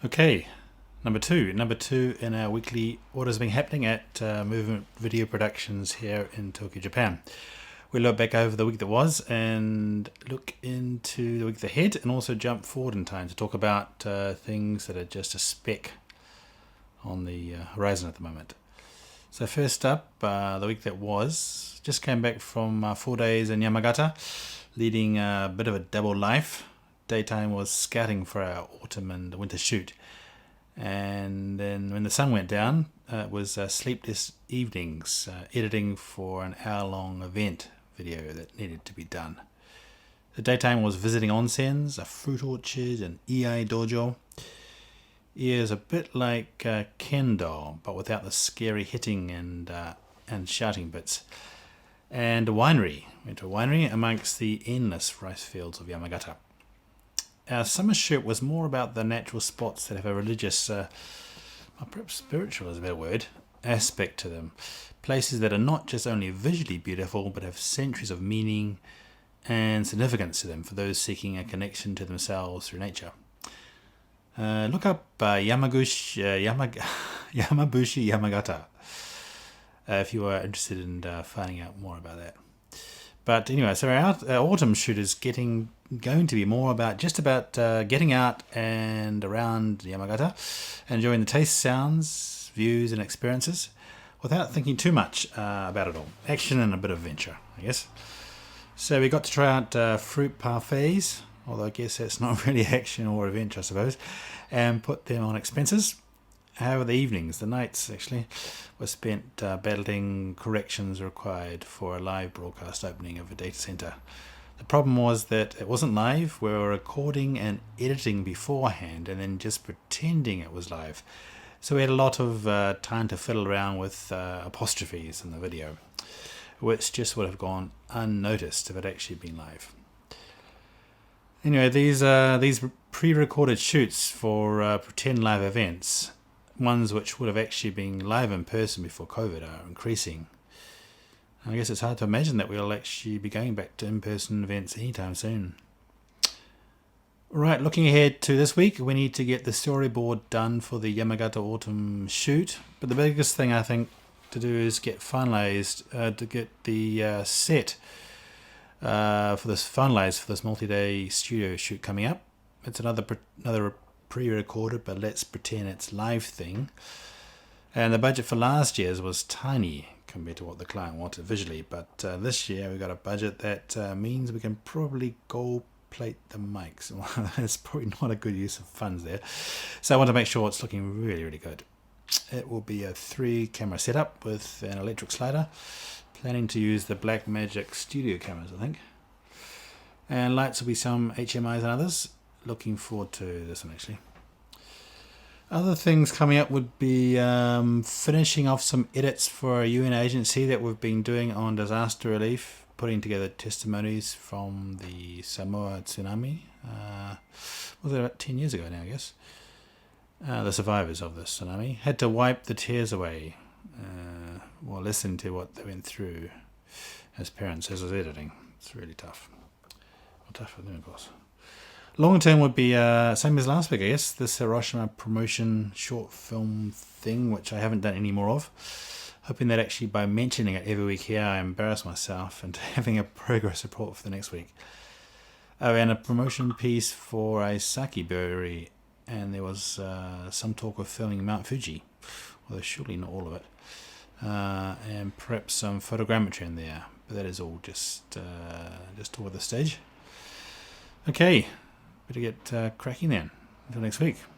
Okay, number two. Number two in our weekly what has been happening at Movement Video Productions here in Tokyo, Japan. We look back over the week that was and look into the week ahead, and also jump forward in time to talk about things that are just a speck on the horizon at the moment. So first up, the week that was, just came back from 4 days in Yamagata, leading a bit of a double life. Daytime was scouting for our autumn and winter shoot, and then when the sun went down, it was sleepless evenings, editing for an hour-long event video that needed to be done. The daytime was visiting onsens, a fruit orchard, an EI dojo. EI is a bit like Kendo, but without the scary hitting and shouting bits. And a winery. Went to a winery amongst the endless rice fields of Yamagata. Our summer shoot was more about the natural spots that have a religious, perhaps spiritual is a better word, aspect to them. Places that are not just only visually beautiful, but have centuries of meaning and significance to them for those seeking a connection to themselves through nature. Look up Yamabushi Yamagata if you are interested in finding out more about that. But anyway, so our autumn shoot is going to be more about getting out and around Yamagata, enjoying the tastes, sounds, views, and experiences without thinking too much about it all. Action and a bit of adventure, I guess. So we got to try out fruit parfaits, although I guess that's not really action or adventure, I suppose, and put them on expenses. However, the nights actually, were spent battling corrections required for a live broadcast opening of a data center. The problem was that it wasn't live. We were recording and editing beforehand and then just pretending it was live. So we had a lot of time to fiddle around with apostrophes in the video, which just would have gone unnoticed if it actually been live. Anyway, these pre-recorded shoots for pretend live events, ones which would have actually been live in person before COVID, are increasing. I guess it's hard to imagine that we'll actually be going back to in-person events anytime soon. Right, looking ahead to this week, we need to get the storyboard done for the Yamagata autumn shoot. But the biggest thing I think to do is get finalized to get the set for this multi-day studio shoot coming up. It's another pre-recorded, but let's pretend it's live thing. And the budget for last year's was tiny compared to what the client wanted visually, but this year we got a budget that means we can probably gold plate the mics. It's probably not a good use of funds there, so I want to make sure it's looking really, really good. It will be a 3-camera setup with an electric slider, planning to use the Blackmagic studio cameras, I think, and lights will be some HMIs and others. Looking forward to this one actually. Other things coming up would be finishing off some edits for a UN agency that we've been doing on disaster relief, putting together testimonies from the Samoa tsunami. Was it about 10 years ago now, I guess? The survivors of the tsunami had to wipe the tears away while listening to what they went through as parents, as I was editing. It's really tough. Well, tough for them, of course. Long term would be same as last week, I guess. This Hiroshima promotion short film thing, which I haven't done any more of. Hoping that actually by mentioning it every week here, I embarrass myself into having a progress report for the next week. Oh, and a promotion piece for a sake brewery, and there was some talk of filming Mount Fuji, although surely not all of it, and perhaps some photogrammetry in there. But that is all just talk at this stage. Okay. Better get cracking then. Until next week.